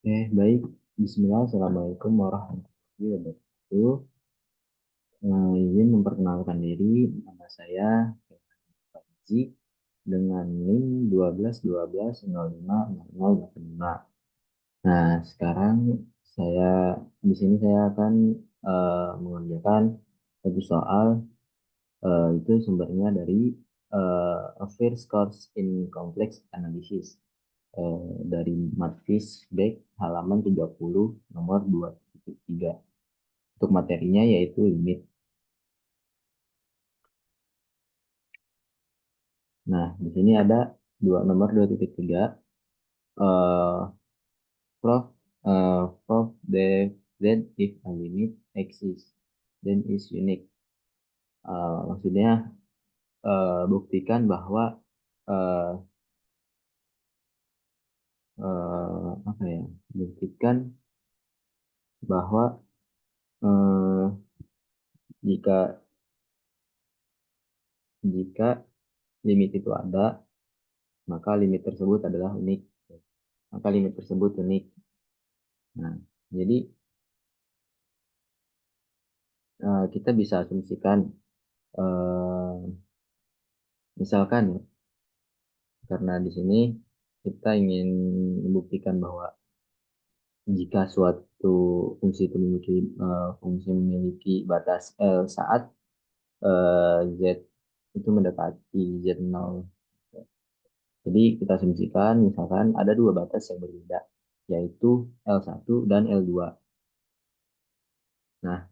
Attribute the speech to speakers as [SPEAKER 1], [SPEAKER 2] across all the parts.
[SPEAKER 1] Baik. Bismillah, Assalamualaikum warahmatullahi wabarakatuh. Izin memperkenalkan diri, nama saya Fauzi dengan NIM 12 12 05 0085. Nah, sekarang saya di sini saya akan mengerjakan satu soal, itu sumbernya dari First Course in Complex Analysis, dari Matfis Back halaman 30 nomor 2.3. Untuk materinya yaitu limit. Nah, di sini ada nomor 2.3. eh proof proof that if a limit exists, then is unique. Maksudnya, buktikan bahwa eh apa ya? Buktikan bahwa eh, jika jika limit itu ada, maka limit tersebut adalah unik. Maka limit tersebut unik. Nah, jadi kita bisa asumsikan, eh, misalkan ya, karena di sini kita ingin membuktikan bahwa jika suatu fungsi itu memiliki batas L saat Z itu mendekati Z0. Jadi kita asumsikan misalkan ada dua batas yang berbeda, yaitu L1 dan L2. Nah,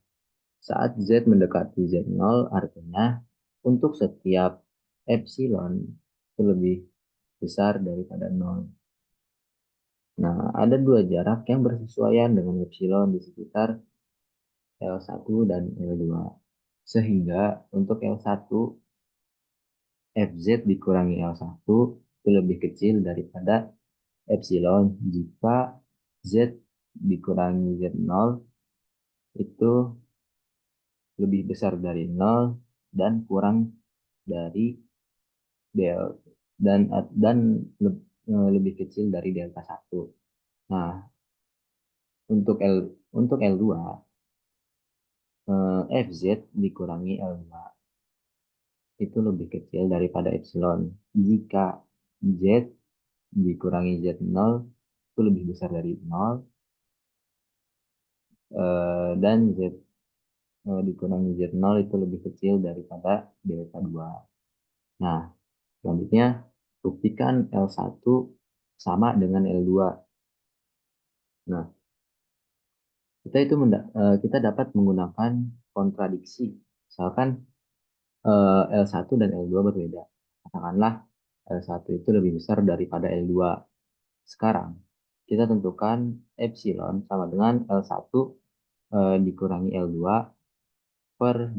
[SPEAKER 1] saat Z mendekati Z0 artinya untuk setiap epsilon itu lebih besar daripada 0. Nah, ada dua jarak yang bersesuaian dengan epsilon di sekitar L1 dan L2. Sehingga untuk L1, Fz dikurangi L1 itu lebih kecil daripada epsilon jika Z dikurangi Z0 itu lebih besar dari 0 dan kurang dari del dan lebih kecil dari delta 1. Nah, untuk L2, Fz dikurangi L2 itu lebih kecil daripada epsilon jika Z dikurangi Z0 itu lebih besar dari 0, dan Z dikurangi Z0 itu lebih kecil daripada delta 2. Nah, selanjutnya buktikan L1 sama dengan L2. Nah, kita dapat menggunakan kontradiksi. Misalkan L1 dan L2 berbeda. Katakanlah L1 itu lebih besar daripada L2. Sekarang, kita tentukan epsilon sama dengan L1 dikurangi L2 per 2.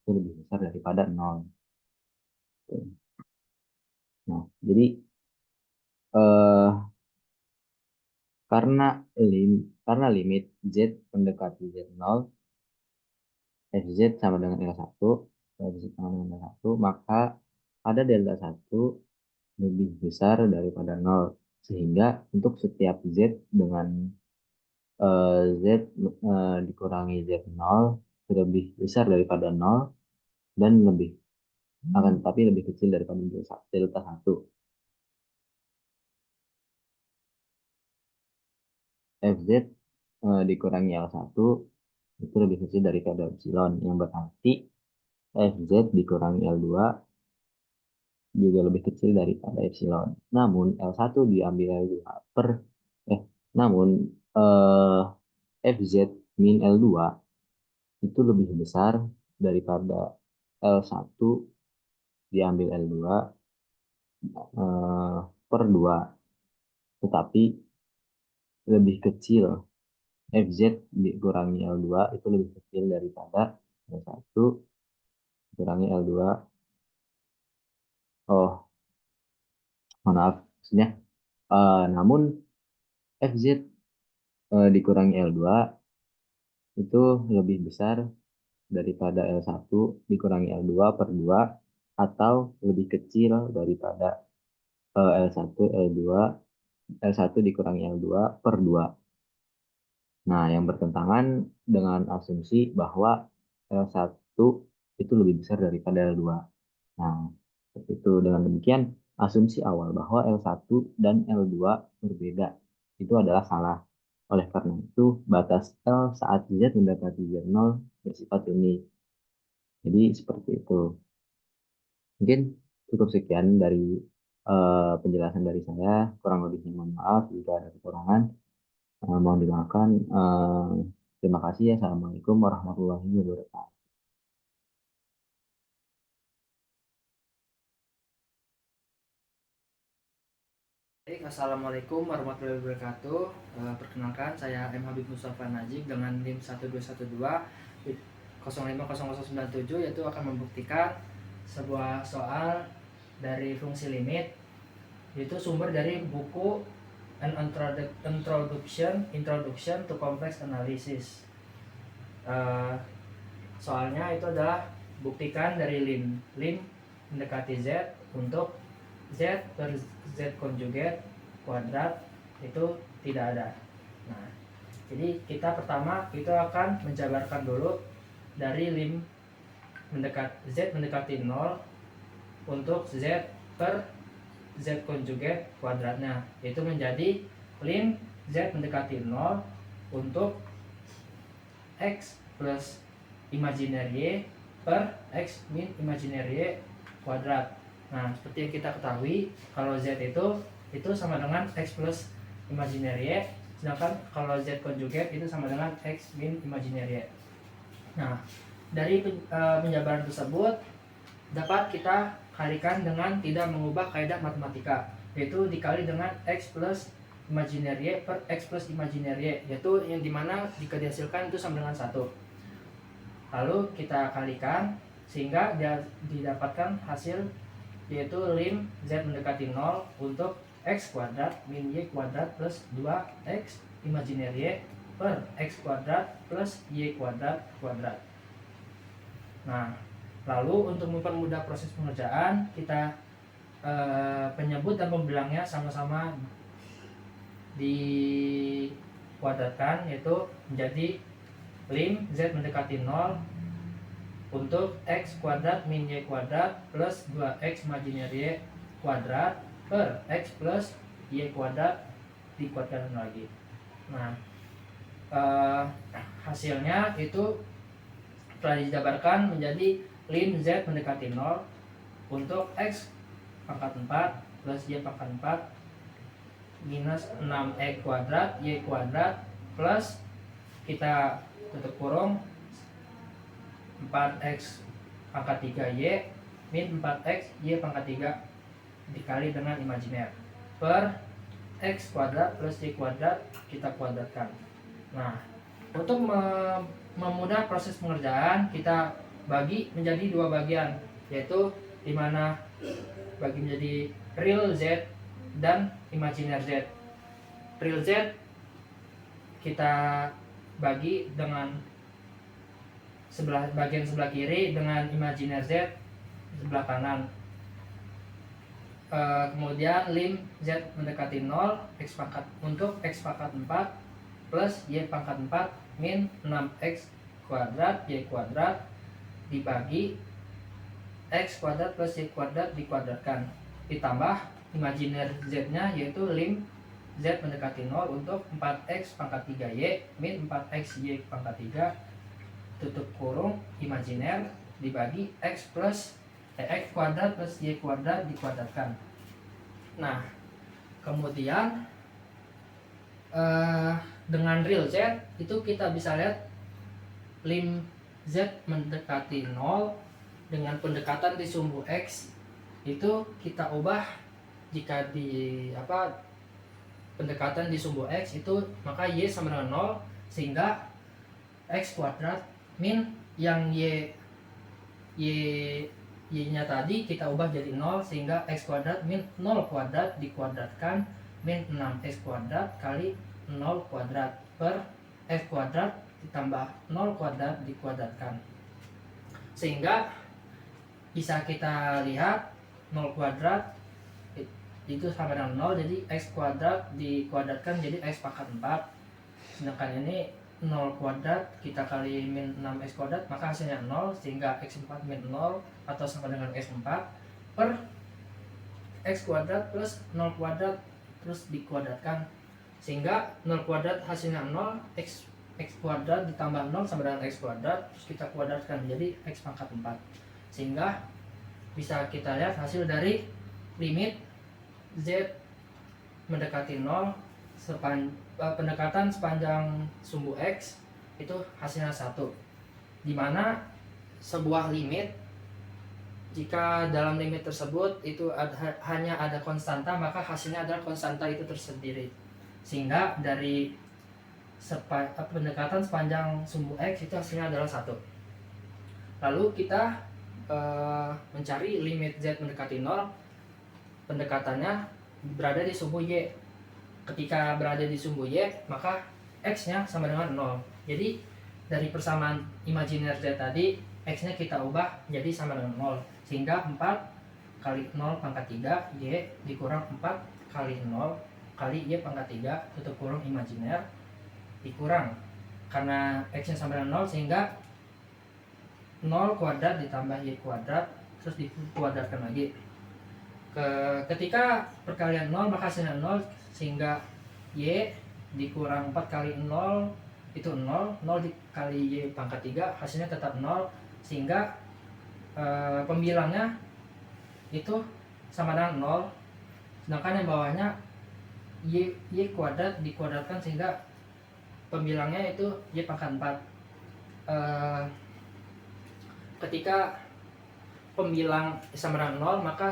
[SPEAKER 1] Itu lebih besar daripada 0. Nah, jadi eh, karena karena limit Z mendekati Z0, Fz sama dengan L1, Fz sama dengan L1, maka ada delta 1 lebih besar daripada 0. Sehingga untuk setiap Z dengan Z dikurangi Z0 lebih besar daripada 0 dan akan tetapi lebih kecil daripada delta 1. Fz dikurangi L1 itu lebih kecil daripada epsilon, yang berarti Fz dikurangi L2 juga lebih kecil daripada epsilon. Namun L1 diambil L2 per eh namun eh, Fz min L2 itu lebih besar daripada L1 diambil L2 per 2, tetapi lebih kecil. Fz dikurangi L2 itu lebih kecil daripada L1 dikurangi L2. Oh, maaf. Maksudnya, namun Fz dikurangi L2 itu lebih besar daripada L1 dikurangi L2 per 2 atau lebih kecil daripada L1 L2 L1 dikurangi L2 per 2. Nah, yang bertentangan dengan asumsi bahwa L1 itu lebih besar daripada L2. Nah, seperti itu. Dengan demikian, asumsi awal bahwa L1 dan L2 berbeda itu adalah salah. Oleh karena itu, batas L saat Z mendekati Z0 bersifat unik. Jadi, seperti itu. Mungkin cukup sekian dari penjelasan dari saya. Kurang lebihnya mohon maaf jika ada kekurangan. Mohon dimaafkan. Terima kasih ya. Assalamualaikum warahmatullahi wabarakatuh.
[SPEAKER 2] Baik, Assalamualaikum warahmatullahi wabarakatuh. Perkenalkan, saya M. Habib Mustafa Najib dengan NIM 1212 050097, yaitu akan membuktikan sebuah soal dari fungsi limit, yaitu sumber dari buku An Introduction to Complex Analysis. Soalnya itu adalah buktikan dari lim mendekati Z untuk Z per Z konjugat kuadrat itu tidak ada. Nah, jadi kita pertama itu akan menjabarkan dulu dari lim Z mendekati 0 untuk Z per Z konjugat kuadratnya, itu menjadi lim Z mendekati 0 untuk X plus imajiner Y per X min imajiner Y kuadrat. Nah, seperti yang kita ketahui, kalau Z itu sama dengan X plus imajiner Y, sedangkan kalau Z konjugat itu sama dengan X min imajiner Y. Nah, dari penjabaran tersebut dapat kita kalikan dengan tidak mengubah kaidah matematika, yaitu dikali dengan X plus imajiner Y per X plus imajiner Y, yaitu yang dimana jika dihasilkan itu sama dengan 1. Lalu kita kalikan sehingga dia didapatkan hasil, yaitu lim Z mendekati 0 untuk X kuadrat min Y kuadrat plus 2X imajiner Y per X kuadrat plus Y kuadrat kuadrat. Nah, lalu untuk mempermudah proses pengerjaan, kita penyebut dan pembilangnya sama-sama dikuadratkan, yaitu menjadi lim Z mendekati 0 untuk X kuadrat min Y kuadrat plus 2X imajiner Y kuadrat per X plus Y kuadrat dikuadratkan lagi. Nah, hasilnya itu telah dijabarkan menjadi lim Z mendekati 0 untuk X pangkat 4 plus Y pangkat 4 minus 6X kuadrat Y kuadrat plus kita tutup kurung 4X pangkat 3Y min 4X Y pangkat 3 dikali dengan imajiner per X kuadrat plus Y kuadrat kita kuadratkan. Nah, untuk memudah proses pengerjaan, kita bagi menjadi dua bagian, yaitu dimana bagi menjadi real Z dan imajiner Z. Real Z kita bagi dengan bagian sebelah kiri dengan imajiner Z sebelah kanan. Kemudian lim Z mendekati 0 X pangkat untuk X pangkat 4 plus Y pangkat 4 min 6X kuadrat Y kuadrat dibagi X kuadrat plus Y kuadrat dikuadratkan, ditambah imajiner Z nya yaitu lim Z mendekati 0 untuk 4X pangkat 3Y min 4X Y pangkat 3 tutup kurung imajiner dibagi X plus X kuadrat plus Y kuadrat dikuadratkan. Nah, kemudian dengan real Z itu kita bisa lihat lim Z mendekati 0 dengan pendekatan di sumbu X itu kita ubah, jika di pendekatan di sumbu X itu maka Y sama dengan 0, sehingga X kuadrat min yang Y nya tadi kita ubah jadi 0, sehingga X kuadrat min 0 kuadrat dikuadratkan min 6X kuadrat kali 0 kuadrat per X kuadrat ditambah 0 kuadrat dikuadratkan, sehingga bisa kita lihat 0 kuadrat itu sama dengan 0, jadi x kuadrat dikuadratkan jadi x pangkat 4. Sedangkan ini 0 kuadrat kita kali min 6x kuadrat, maka hasilnya 0, sehingga x4 min 0 atau sama dengan x4 per x kuadrat plus 0 kuadrat terus dikuadratkan, sehingga 0 kuadrat hasilnya 0, x kuadrat ditambah 0 sama dengan x kuadrat, terus kita kuadratkan jadi x pangkat 4. Sehingga bisa kita lihat hasil dari limit z mendekati 0 pendekatan sepanjang sumbu x itu hasilnya 1, dimana sebuah limit, jika dalam limit tersebut itu hanya ada konstanta, maka hasilnya adalah konstanta itu tersendiri. Sehingga dari pendekatan sepanjang sumbu x itu hasilnya adalah 1. Lalu kita mencari limit z mendekati 0, pendekatannya berada di sumbu y. Ketika berada di sumbu y, maka x-nya sama dengan 0. Jadi dari persamaan imajiner z tadi, x-nya kita ubah jadi sama dengan 0. Sehingga 4 kali 0 pangkat 3 y dikurang 4 kali 0 kali y pangkat 3 tutup kurung imajiner dikurang, karena x-nya sama dengan 0 sehingga 0 kuadrat ditambah y kuadrat terus dikuadratkan lagi. Ketika perkalian 0 maka hasilnya 0, sehingga y dikurang 4 kali 0 itu 0, 0 dikali y pangkat 3 hasilnya tetap 0, sehingga pembilangnya itu sama dengan 0. Sedangkan yang bawahnya y kuadrat dikuadratkan sehingga pembilangnya itu y pangkat 4. Ketika pembilang sama dengan 0, maka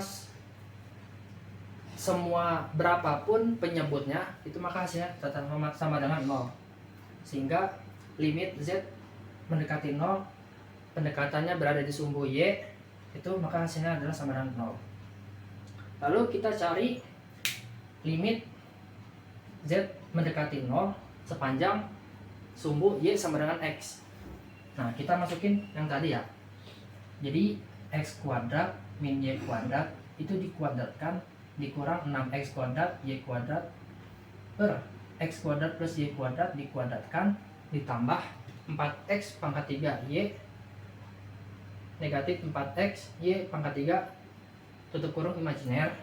[SPEAKER 2] semua berapapun penyebutnya itu maka hasilnya tetap sama dengan 0. Sehingga limit z mendekati 0, pendekatannya berada di sumbu y, itu maka hasilnya adalah sama dengan 0. Lalu kita cari limit z mendekati 0 sepanjang sumbu y sama dengan x. Nah, kita masukin yang tadi ya. Jadi x kuadrat min y kuadrat itu dikuadratkan dikurang 6x kuadrat y kuadrat per x kuadrat plus y kuadrat dikuadratkan ditambah 4x pangkat 3 y negatif 4x y pangkat 3 tutup kurung imajiner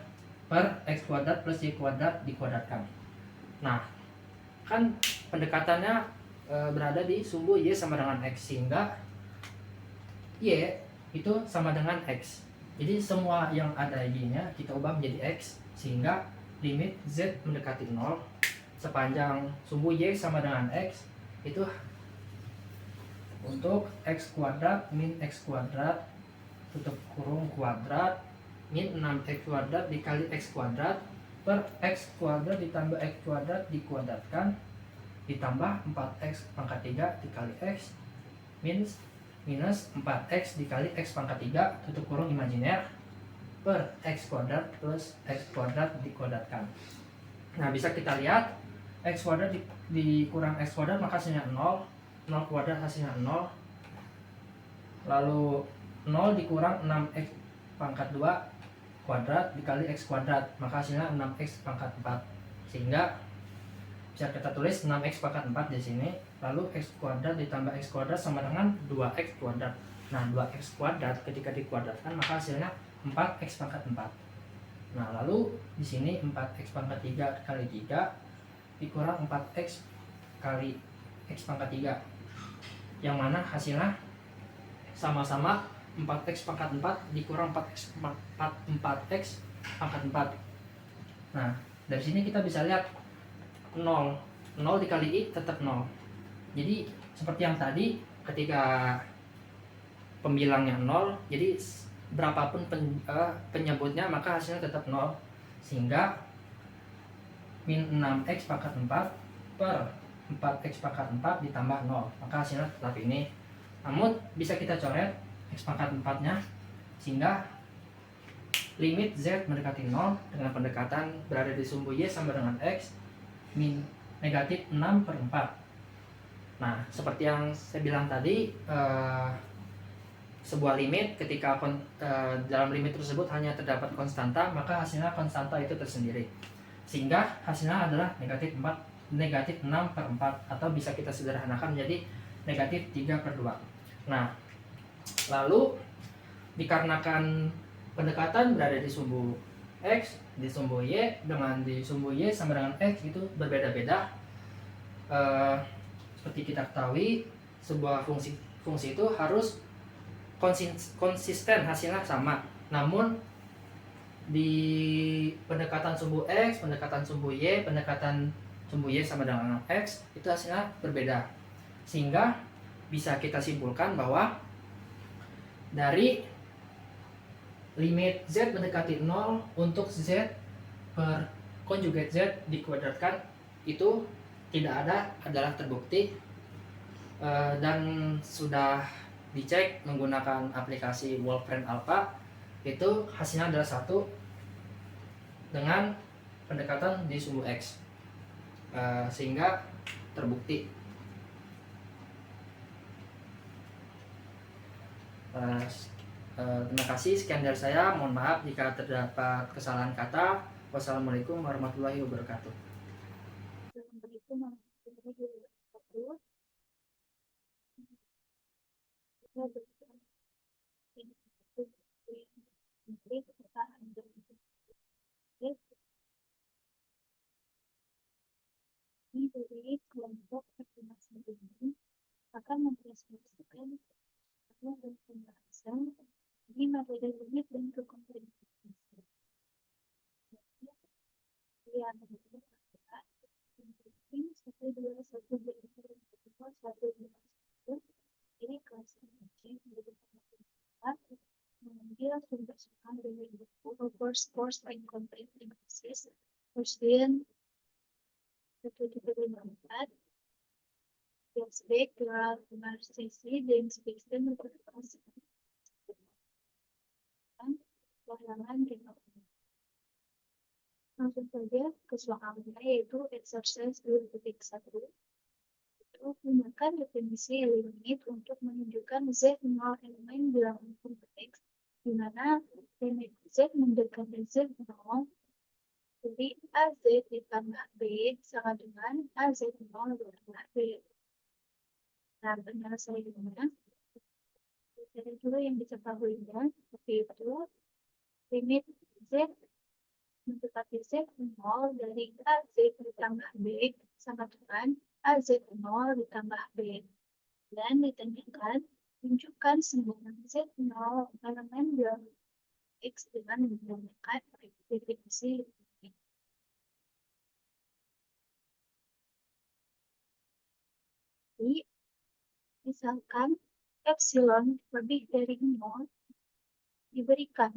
[SPEAKER 2] per x kuadrat plus y kuadrat dikuadratkan. Nah, kan pendekatannya berada di sumbu y sama dengan x, sehingga y itu sama dengan x. Jadi semua yang ada y-nya kita ubah menjadi x, sehingga limit z mendekati 0 sepanjang sumbu y sama dengan x itu untuk x kuadrat min x kuadrat tutup kurung kuadrat min 6x kuadrat dikali x kuadrat per x kuadrat ditambah x kuadrat dikuadratkan ditambah 4x pangkat 3 dikali x minus 4x dikali x pangkat 3 tutup kurung imajiner per x kuadrat plus x kuadrat dikuadratkan. Nah, bisa kita lihat x kuadrat dikurang x kuadrat maka hasilnya 0, 0 kuadrat hasilnya 0, lalu 0 dikurang 6x pangkat 2 kuadrat dikali x kuadrat maka hasilnya 6x pangkat 4, sehingga bisa kita tulis 6x pangkat 4 di sini, lalu x kuadrat ditambah x kuadrat sama dengan 2x kuadrat. Nah, 2x kuadrat ketika dikuadratkan maka hasilnya 4x pangkat 4. Nah, lalu di sini 4x pangkat 3 kali 3 dikurang 4x kali x pangkat 3, yang mana hasilnya sama-sama 4x pangkat 4 dikurang 4x pangkat 4. Nah, dari sini kita bisa lihat 0 dikali i tetap 0. Jadi seperti yang tadi, ketika pembilangnya 0, jadi berapapun penyebutnya maka hasilnya tetap 0, sehingga min 6x pangkat 4 per 4x pangkat 4 ditambah 0 maka hasilnya tetap ini. Namun bisa kita coret x pangkat 4 nya, sehingga limit z mendekati 0 dengan pendekatan berada di sumbu y sama dengan x min negatif 6 per 4. Nah, seperti yang saya bilang tadi, sebuah limit, ketika dalam limit tersebut hanya terdapat konstanta, maka hasilnya konstanta itu tersendiri, sehingga hasilnya adalah negatif 6/4, atau bisa kita sederhanakan menjadi negatif 3/2. Nah, lalu dikarenakan pendekatan berada di sumbu X, di sumbu Y, dengan di sumbu Y sama dengan X itu berbeda-beda. Seperti kita ketahui, sebuah fungsi itu harus konsisten hasilnya sama. Namun di pendekatan sumbu X, pendekatan sumbu Y, pendekatan sumbu Y sama dengan X itu hasilnya berbeda, sehingga bisa kita simpulkan bahwa dari limit Z mendekati 0 untuk Z per konjugat Z dikuadratkan itu tidak ada, adalah terbukti, dan sudah dicek menggunakan aplikasi Wolfram Alpha, itu hasilnya adalah 1 dengan pendekatan di sumbu X, sehingga terbukti. Terima kasih, sekian dari saya. Mohon maaf jika terdapat kesalahan kata. Wassalamualaikum warahmatullahi wabarakatuh.
[SPEAKER 3] Assalamualaikum warahmatullahi wabarakatuh. Ini dari kelompok estimasi ini akan mempresentasikan dan pembahasan di metode limit dan kekompleksan. Yang adalah ini 1, 2, 1, 2, 1, 2, 1. Ini kelas C menjadi mengambil sumber soal dari buku course and complete analysis Kursian 1.4 flashback ke sesi dan spesial memperluas halaman 5. Langsung saja ke soalnya, yaitu exercise 2.1. Gunakan definisi limit untuk menunjukkan Z nol elemen bilangan kompleks, di mana limit Z mendekati Z nol, jadi AZ ditambah B sama dengan AZ nol ditambah B. Nah, penyelesaiannya, dari dulu yang diketahuinya, seperti itu, limit Z mendekati Z nol dari AZ ditambah B sama dengan AZ0 ditambah B. Dan ditanyakan, tunjukkan semua Z0 elemen bilangan X dengan menggunakan definisi limit. Jadi, misalkan epsilon lebih dari 0 diberikan.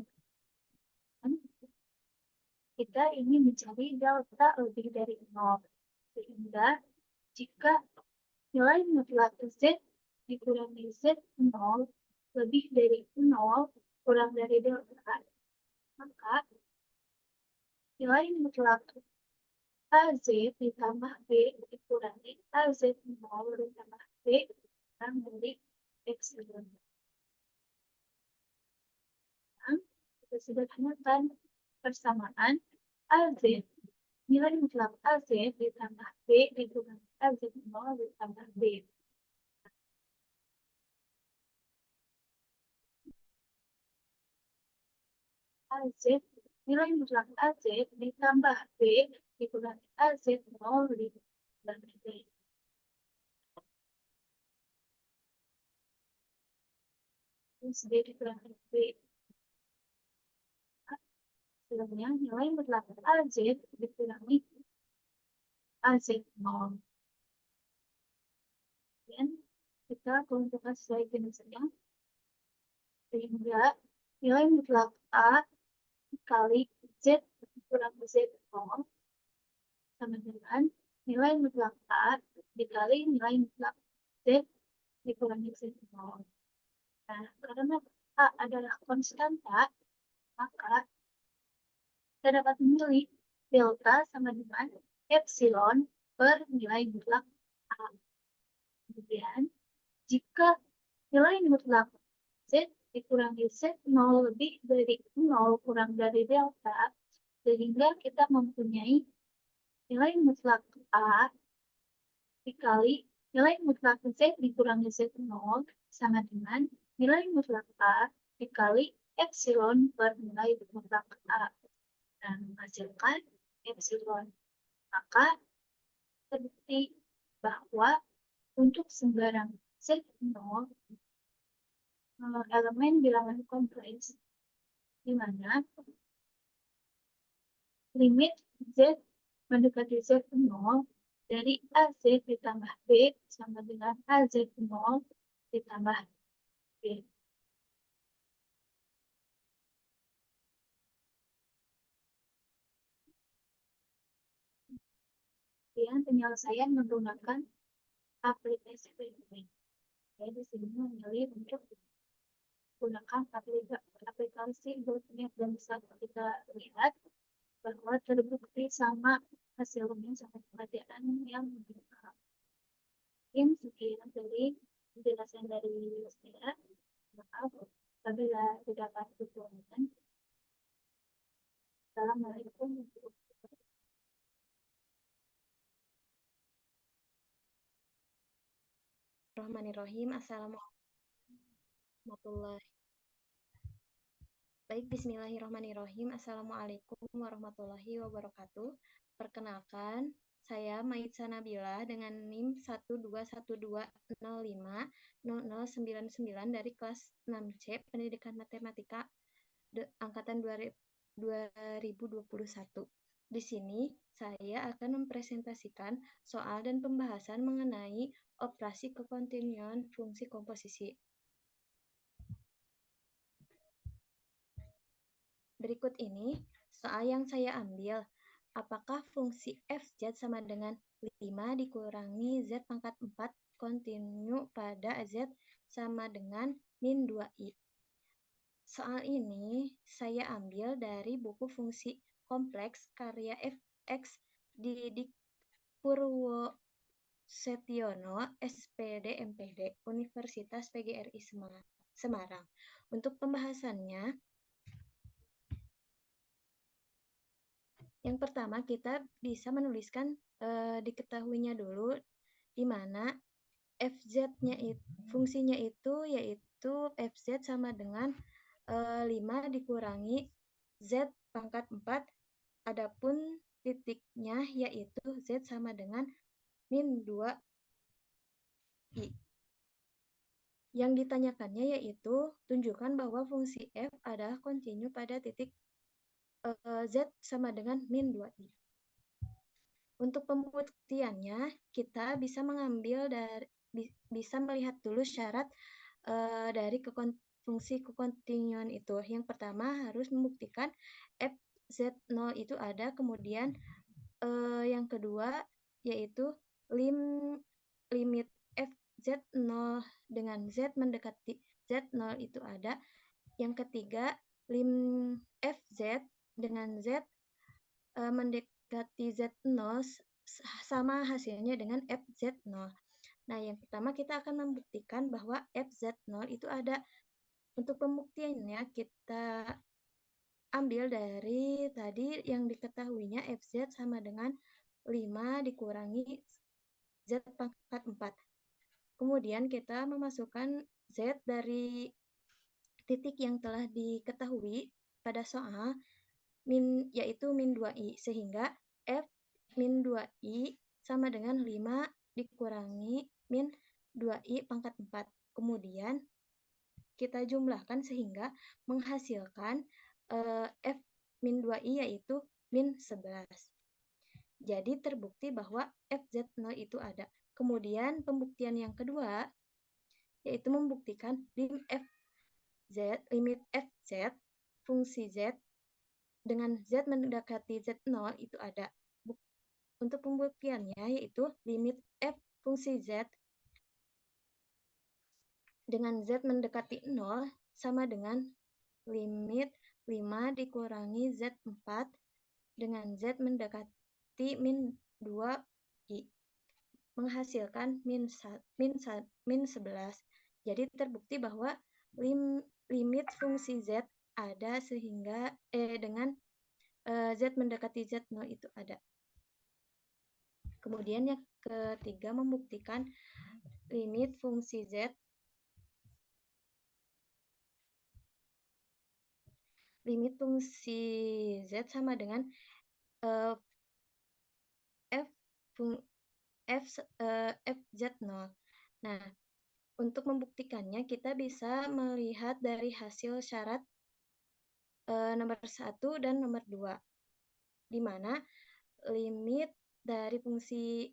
[SPEAKER 3] Kita ingin mencari delta lebih dari 0. Sehingga, jika nilai mutlak Z dikurangi Z0 lebih dari 0 kurang dari delta, maka nilai mutlak AZ ditambah B dikurangi AZ0 ditambah B kurang dari epsilon. Nah, kita sederhanakan persamaan AZ. Nilai mutlak AZ ditambah B dikurangi AZ0 ditambah B. AZ, nilai mutlak AZ ditambah B dikurangi AZ0 ditambah B. Terus B dikurangi B. Selanjutnya, nilai mutlak AZ dikurangi AZ0. Dan kita kelompokkan sesuai jenisnya. Sehingga nilai mutlak A kali Z dikurangi Z0 sama dengan nilai mutlak A dikali nilai mutlak Z dikurangi Z0. Nah, karena A adalah konstanta, maka kita dapat memilih delta sama dengan epsilon per nilai mutlak A. Kemudian, jika nilai mutlak Z dikurangi Z 0 lebih dari 0 kurang dari delta, sehingga kita mempunyai nilai mutlak A dikali nilai mutlak Z dikurangi Z0 sama dengan nilai mutlak A dikali epsilon per nilai mutlak A. Dan menghasilkan epsilon. Maka terbukti bahwa untuk sembarang Z0 elemen bilangan kompleks di mana limit Z mendekati Z0 dari AZ ditambah B sama dengan AZ0 ditambah B. Kemudian penyelesaian menggunakan aplikasi berikut. Saya di sini memilih untuk menggunakan aplikasi Bootmap dan bisa kita lihat bahwa terbukti sama hasilnya sama pengertian yang berbeda. Mungkin sekian dari penjelasan dari saya. Maaf apabila tidak dapat diturunkan. Assalamualaikum warahmatullahi wabarakatuh.
[SPEAKER 4] Bismillahirrahmanirrahim. Assalamualaikum warahmatullahi. Baik, bismillahirrahmanirrahim. Assalamualaikum warahmatullahi wabarakatuh. Perkenalkan, saya Maitza Nabila dengan NIM 12120500099 dari kelas 6C Pendidikan Matematika angkatan 2021. Di sini saya akan mempresentasikan soal dan pembahasan mengenai operasi kekontinuan fungsi komposisi. Berikut ini soal yang saya ambil. Apakah fungsi fz sama dengan 5 dikurangi z pangkat 4 kontinu pada z sama dengan min 2i? Soal ini saya ambil dari buku fungsi kompleks karya FX Didik Purwosetiono, SPD, MPD, Universitas PGRI Semarang. Untuk pembahasannya, yang pertama kita bisa menuliskan diketahuinya dulu di mana fz-nya fungsinya itu yaitu fz sama dengan 5 dikurangi z pangkat 4, adapun titiknya yaitu z sama dengan min 2i. Yang ditanyakannya yaitu tunjukkan bahwa fungsi f adalah kontinu pada titik z sama dengan min 2i. Untuk pembuktiannya, kita bisa bisa melihat dulu syarat dari fungsi kekontinuan itu. Yang pertama harus membuktikan fz0 itu ada, kemudian yang kedua yaitu limit fz0 dengan z mendekati z0 itu ada. Yang ketiga, lim fz dengan z mendekati z0 sama hasilnya dengan fz0. Nah, yang pertama kita akan membuktikan bahwa fz0 itu ada. Untuk pembuktiannya kita ambil dari tadi yang diketahuinya fz sama dengan 5 dikurangi z pangkat 4. Kemudian kita memasukkan z dari titik yang telah diketahui pada soal yaitu min 2i, sehingga f min 2i sama dengan 5 dikurangi min 2i pangkat 4. Kemudian kita jumlahkan sehingga menghasilkan f min 2i yaitu min 11. Jadi terbukti bahwa fz0 itu ada. Kemudian pembuktian yang kedua yaitu membuktikan limit fz fungsi z dengan z mendekati z0 itu ada. Untuk pembuktiannya yaitu limit f fungsi z dengan z mendekati 0 sama dengan limit 5 dikurangi z4 dengan z mendekati min 2i menghasilkan min 11. Jadi terbukti bahwa limit fungsi Z ada sehingga dengan Z mendekati Z0 itu ada. Kemudian yang ketiga membuktikan limit fungsi Z sama dengan fz0. Nah, untuk membuktikannya kita bisa melihat dari hasil syarat nomor 1 dan nomor 2, di mana limit dari fungsi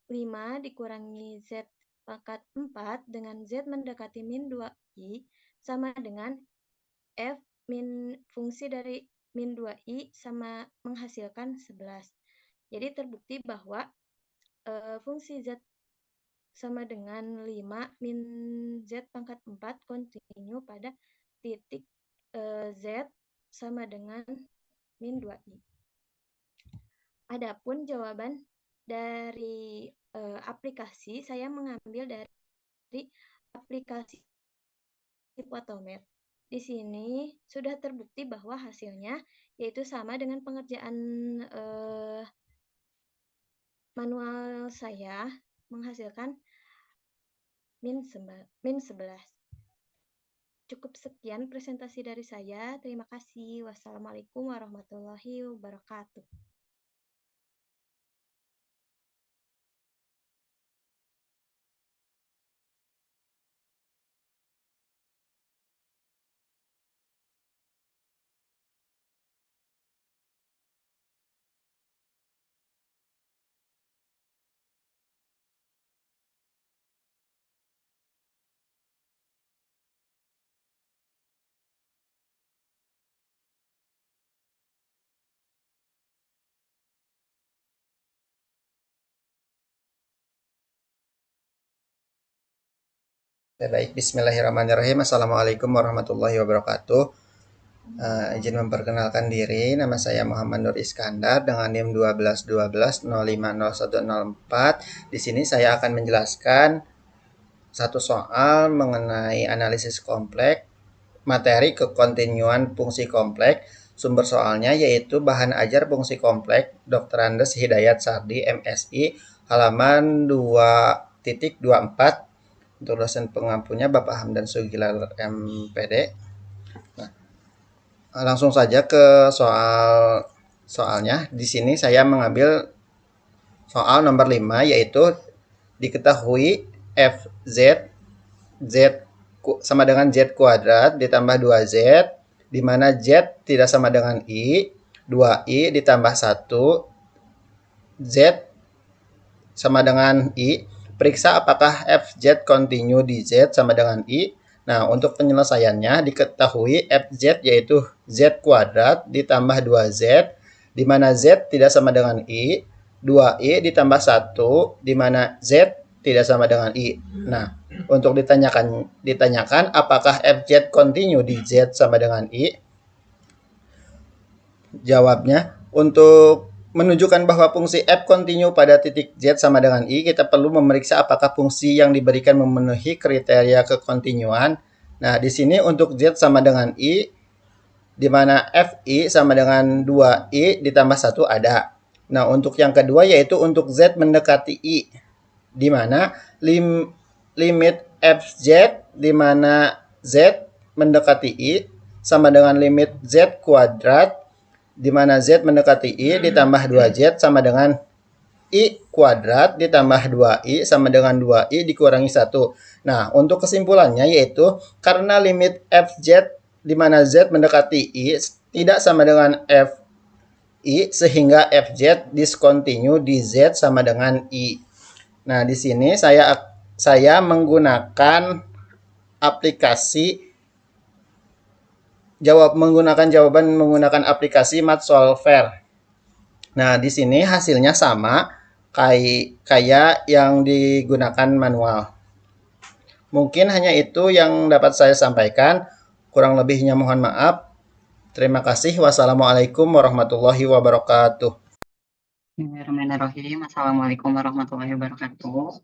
[SPEAKER 4] 5 dikurangi Z pangkat 4 dengan Z mendekati min 2i sama dengan F min fungsi dari min 2i sama menghasilkan 11. Jadi terbukti bahwa fungsi Z sama dengan 5 min Z pangkat 4 kontinu pada titik Z sama dengan min 2i. Adapun jawaban dari aplikasi, saya mengambil dari aplikasi Photomath. Di sini sudah terbukti bahwa hasilnya yaitu sama dengan pengerjaan manual saya menghasilkan min 11. Cukup sekian presentasi dari saya. Terima kasih. Wassalamualaikum warahmatullahi wabarakatuh.
[SPEAKER 5] Baik, bismillahirrahmanirrahim. Assalamualaikum warahmatullahi wabarakatuh. Izin memperkenalkan diri, nama saya Muhammad Nur Iskandar dengan NIM 1212050104. Di sini saya akan menjelaskan satu soal mengenai analisis kompleks materi kekontinuan fungsi kompleks. Sumber soalnya yaitu bahan ajar fungsi kompleks Dr. Andes Hidayat Sardi MSI halaman 2.24. Untuk dosen pengampunya Bapak Hamdan Sugilar MPD. Nah, langsung saja ke soalnya. Di sini saya mengambil soal nomor 5 yaitu diketahui FZ Z sama dengan Z kuadrat ditambah 2Z di mana Z tidak sama dengan I, 2I ditambah 1 Z sama dengan I. Periksa apakah FZ kontinu di Z sama dengan I. Nah, untuk penyelesaiannya diketahui FZ yaitu Z kuadrat ditambah 2Z, di mana Z tidak sama dengan I, 2I ditambah 1, di mana Z tidak sama dengan I. Nah, untuk ditanyakan apakah FZ kontinu di Z sama dengan I. Jawabnya, untuk menunjukkan bahwa fungsi f kontinu pada titik Z sama dengan I, kita perlu memeriksa apakah fungsi yang diberikan memenuhi kriteria kekontinuan. Nah, di sini untuk Z sama dengan I, di mana Fi sama dengan 2I ditambah 1 ada. Nah, untuk yang kedua yaitu untuk Z mendekati I, di mana limit Fz di mana Z mendekati I sama dengan limit Z kuadrat di mana Z mendekati I ditambah 2Z sama dengan I kuadrat ditambah 2I sama dengan 2I dikurangi 1. Nah, untuk kesimpulannya yaitu karena limit Fz di mana Z mendekati I tidak sama dengan Fi sehingga Fz diskontinu di Z sama dengan I. Nah, di sini saya menggunakan aplikasi menggunakan aplikasi Mathsolver. Nah, di sini hasilnya sama kayak yang digunakan manual. Mungkin hanya itu yang dapat saya sampaikan. Kurang lebihnya mohon maaf. Terima kasih. Wassalamualaikum warahmatullahi wabarakatuh.
[SPEAKER 6] Bismillahirrahmanirrahim. Assalamualaikum warahmatullahi wabarakatuh.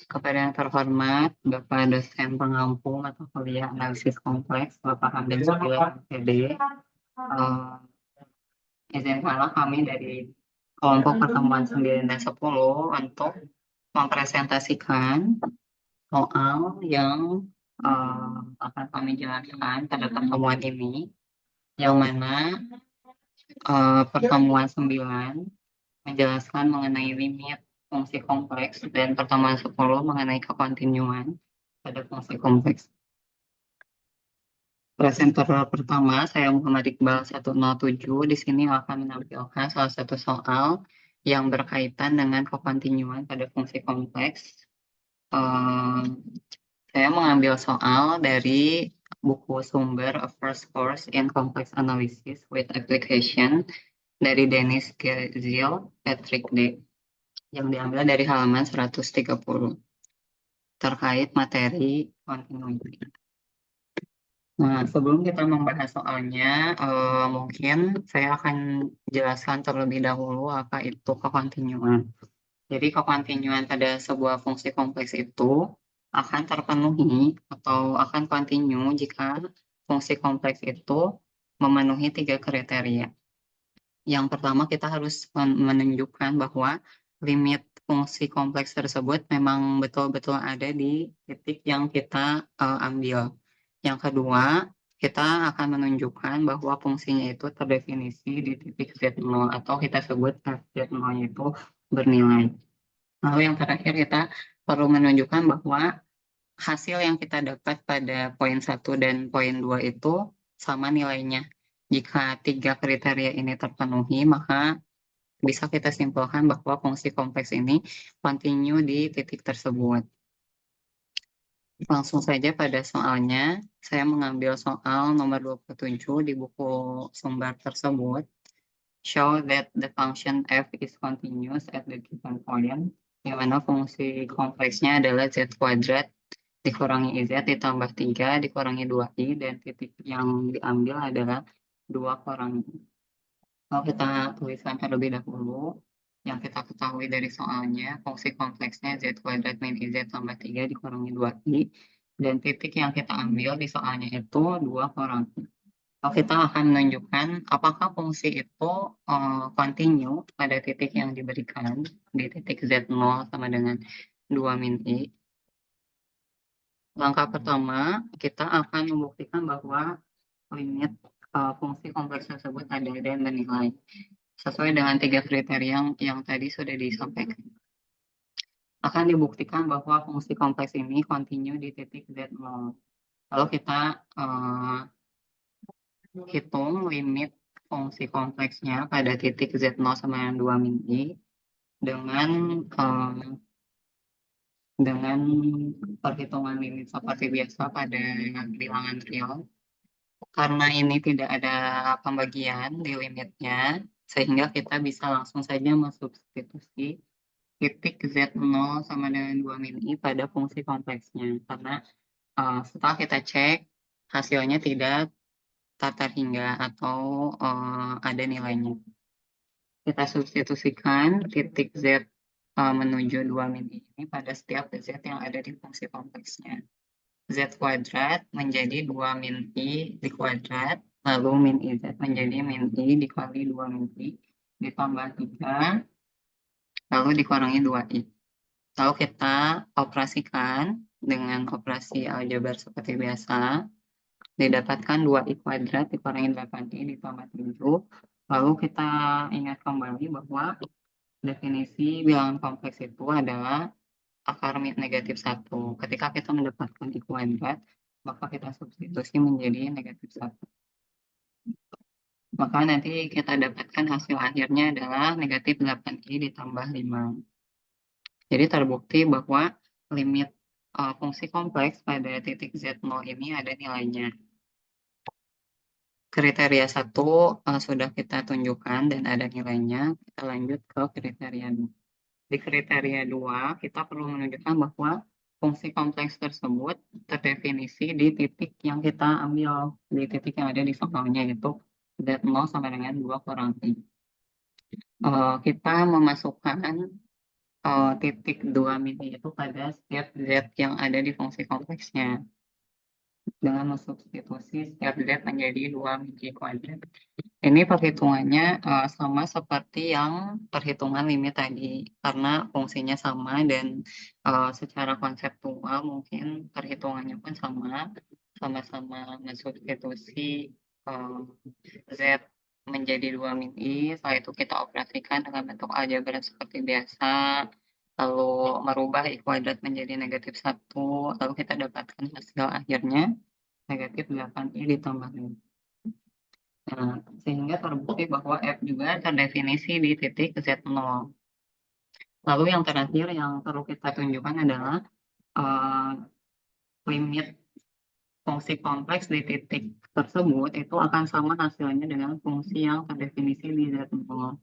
[SPEAKER 6] Kepada yang terhormat, Bapak dosen pengampu mata kuliah analisis kompleks, Bapak Hamdan Supriyo MPD, izinkanlah kami dari kelompok pertemuan 9 dan 10 untuk mempresentasikan soal yang akan kami jelaskan pada pertemuan ini, yang mana pertemuan 9 menjelaskan mengenai limit fungsi kompleks dan pertemuan 10 mengenai kekontinuan pada fungsi kompleks. Presenter pertama, saya Muhammad Iqbal 107. Di sini akan menampilkan salah satu soal yang berkaitan dengan kekontinuan pada fungsi kompleks. Saya mengambil soal dari buku sumber A First Course in Complex Analysis with Application dari Dennis Gilzil, Patrick D. yang diambil dari halaman 130 terkait materi continuity. Nah, sebelum kita membahas soalnya, mungkin saya akan jelaskan terlebih dahulu apa itu kekontinuan. Jadi kekontinuan pada sebuah fungsi kompleks itu akan terpenuhi atau akan kontinu jika fungsi kompleks itu memenuhi 3 kriteria. Yang pertama, kita harus menunjukkan bahwa limit fungsi kompleks tersebut memang betul-betul ada di titik yang kita ambil. Yang kedua, kita akan menunjukkan bahwa fungsinya itu terdefinisi di titik Z0 atau kita sebut Z0 itu bernilai. Lalu yang terakhir, kita perlu menunjukkan bahwa hasil yang kita dapat pada poin 1 dan poin 2 itu sama nilainya. Jika 3 kriteria ini terpenuhi, maka bisa kita simpulkan bahwa fungsi kompleks ini kontinu di titik tersebut. Langsung saja pada soalnya, saya mengambil soal nomor 27 di buku sumber tersebut. Show that the function f is continuous at the given point, di mana fungsi kompleksnya adalah z kuadrat dikurangi iz ditambah 3 dikurangi 2i, dan titik yang diambil adalah 2 kurangi. Kalau kita tuliskan terlebih dahulu, yang kita ketahui dari soalnya, fungsi kompleksnya z kuadrat min iz tambah 3 dikurangi 2i, dan titik yang kita ambil di soalnya itu 2 kurangi. Kalau kita akan menunjukkan apakah fungsi itu kontinu pada titik yang diberikan, di titik z0 sama dengan 2 min i. Langkah pertama, kita akan membuktikan bahwa limit fungsi kompleks tersebut ada dan bernilai sesuai dengan 3 kriteria yang tadi sudah disampaikan. Akan dibuktikan bahwa fungsi kompleks ini kontinu di titik Z0. Lalu kita hitung limit fungsi kompleksnya pada titik Z0 sama dengan 2 min i dengan perhitungan limit seperti biasa pada bilangan real. Karena ini tidak ada pembagian di limitnya, sehingga kita bisa langsung saja mensubstitusi titik Z0 sama dengan 2 min i pada fungsi kompleksnya. Karena setelah kita cek, hasilnya tidak terhingga atau ada nilainya. Kita substitusikan titik Z menuju 2 min i ini pada setiap Z yang ada di fungsi kompleksnya. Z kuadrat menjadi 2 min i dikuadrat, lalu min iz menjadi min i dikali 2 min i ditambah 3, lalu dikurangi 2i. Lalu kita operasikan dengan operasi aljabar seperti biasa, didapatkan 2i kuadrat dikurangi 8i ditambah 7. Lalu kita ingat kembali bahwa definisi bilangan kompleks itu adalah akar negatif 1. Ketika kita mendapatkan i kuadrat, maka kita substitusi menjadi negatif 1. Maka nanti kita dapatkan hasil akhirnya adalah negatif 8i ditambah 5. Jadi terbukti bahwa limit fungsi kompleks pada titik Z0 ini ada nilainya. Kriteria 1 sudah kita tunjukkan dan ada nilainya. Kita lanjut ke kriteria 2. Di kriteria 2, kita perlu menunjukkan bahwa fungsi kompleks tersebut terdefinisi di titik yang kita ambil, di titik yang ada di soalnya, yaitu Z0 sama dengan 2 kurangi. Kita memasukkan titik 2 min I itu pada setiap Z yang ada di fungsi kompleksnya. Dengan mensubstitusi setiap Z menjadi 2 min I kuadrat. Ini perhitungannya sama seperti yang perhitungan limit tadi, karena fungsinya sama dan secara konseptual mungkin perhitungannya pun sama-sama mensubstitusi Z menjadi 2 min I, setelah itu kita operasikan dengan bentuk aljabar seperti biasa, lalu merubah I kuadrat menjadi negatif 1, lalu kita dapatkan hasil akhirnya negatif 8I ditambah 5. Nah, sehingga terbukti bahwa F juga terdefinisi di titik Z0. Lalu yang terakhir yang perlu kita tunjukkan adalah limit fungsi kompleks di titik tersebut itu akan sama hasilnya dengan fungsi yang terdefinisi di Z0.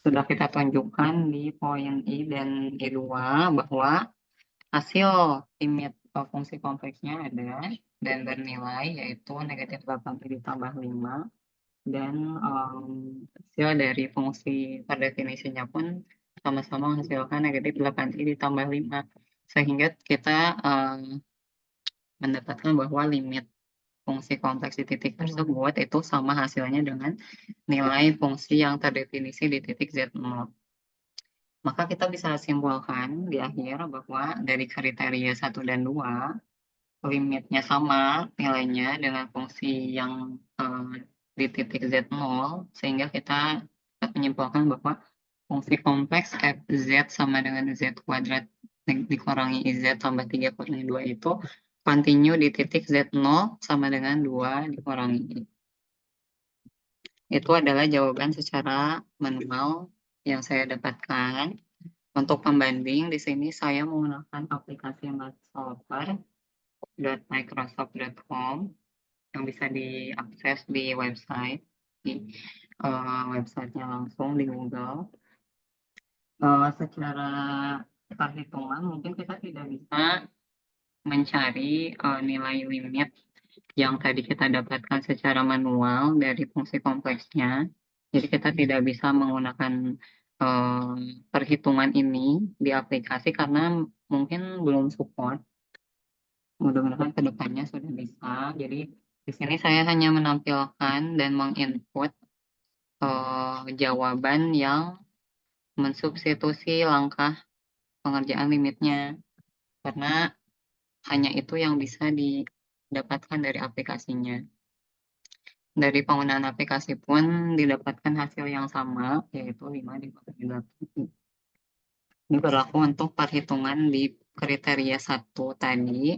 [SPEAKER 6] Sudah kita tunjukkan di poin I dan I2 bahwa hasil limit fungsi kompleksnya ada dan bernilai yaitu negatif 8I ditambah 5. Dan hasil dari fungsi terdefinisinya pun sama-sama menghasilkan negatif 8I ditambah 5. Sehingga kita mendapatkan bahwa limit fungsi kompleks di titik tersebut itu sama hasilnya dengan nilai fungsi yang terdefinisi di titik Z0. Maka kita bisa simpulkan di akhir bahwa dari kriteria 1 dan 2, limitnya sama nilainya dengan fungsi yang di titik Z0, sehingga kita dapat menyimpulkan bahwa fungsi kompleks fz sama dengan z kuadrat dikurangi iz tambah 3 kurangi 2 itu continue di titik Z0 sama dengan 2 dikurangi I. Itu adalah jawaban secara manual yang saya dapatkan. Untuk pembanding, di sini saya menggunakan aplikasi mathsolver.microsoft.com yang bisa diakses di website, di websitenya langsung di Google. Secara perhitungan mungkin kita tidak bisa mencari nilai limit yang tadi kita dapatkan secara manual dari fungsi kompleksnya. Jadi kita tidak bisa menggunakan perhitungan ini di aplikasi karena mungkin belum support. Mudah-mudahan kedepannya sudah bisa. Jadi di sini saya hanya menampilkan dan menginput jawaban yang mensubstitusi langkah pengerjaan limitnya, karena hanya itu yang bisa didapatkan dari aplikasinya. Dari penggunaan aplikasi pun didapatkan hasil yang sama, yaitu 5 dibagi 8. Ini berlaku untuk perhitungan di kriteria 1 tadi,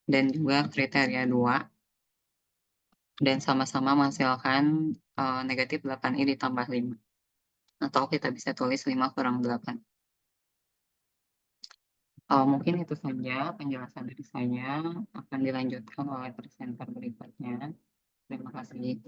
[SPEAKER 6] dan juga kriteria 2, dan sama-sama menghasilkan negatif 8I ditambah 5. Atau kita bisa tulis 5 kurang 8. Mungkin itu saja penjelasan dari saya, akan dilanjutkan oleh presenter berikutnya. Terima kasih.